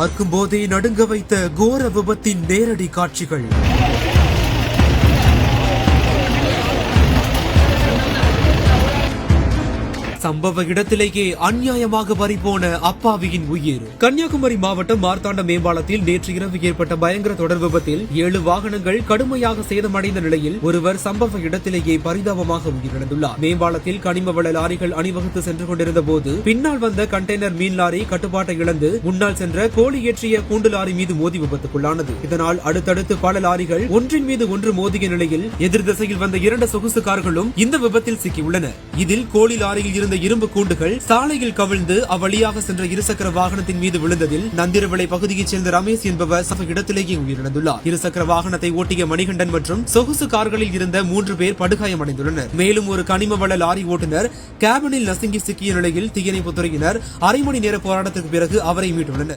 பார்க்கும் போதே நடுங்க வைத்த கோர விபத்தின் நேரடி காட்சிகள். சம்பவ இடத்திலேயே அநியாயமாக பறிபோன அப்பாவியின் உயிர். கன்னியாகுமரி மாவட்டம் மார்த்தாண்ட மேம்பாலத்தில் நேற்று இரவு ஏற்பட்ட பயங்கர தொடர் விபத்தில் 7 வாகனங்கள் கடுமையாக சேதமடைந்த நிலையில் ஒருவர் சம்பவ இடத்திலேயே பரிதாபமாக உயிரிழந்துள்ளார். மேம்பாலத்தில் கனிம வள லாரிகள் அணிவகுத்து சென்று கொண்டிருந்த போது பின்னால் வந்த கண்டெய்னர் மீன் லாரி கட்டுப்பாட்டை இழந்து முன்னால் சென்ற கோழி ஏற்றிய கூண்டு லாரி மீது மோதி விபத்துக்குள்ளானது. இதனால் அடுத்தடுத்து பல லாரிகள் ஒன்றின் மீது ஒன்று மோதிய நிலையில் எதிர் திசையில் வந்த 2 சொகுசு கார்களும் இந்த விபத்தில் சிக்கியுள்ளன. இதில் கோழி லாரியில் இருந்த இரும்பு கூண்டுகள் சாலையில் கவிழ்ந்து அவ்வழியாக சென்ற இருசக்கர வாகனத்தின் மீது விழுந்ததில் நந்திரவிளை பகுதியைச் சேர்ந்த ரமேஷ் என்பவர் சம்பவ இடத்திலேயே உயிரிழந்துள்ளார். இருசக்கர வாகனத்தை ஓட்டிய மணிகண்டன் மற்றும் சொகுசு கார்களில் இருந்த 3 பேர் படுகாயமடைந்துள்ளனர். மேலும் ஒரு கனிம வள லாரி ஓட்டுநர் கேபினில் நசுங்கி சிக்கிய நிலையில் தீயணைப்புத்துறையினர் அரை மணி நேர போராட்டத்திற்கு பிறகு அவரை மீட்டுள்ளனர்.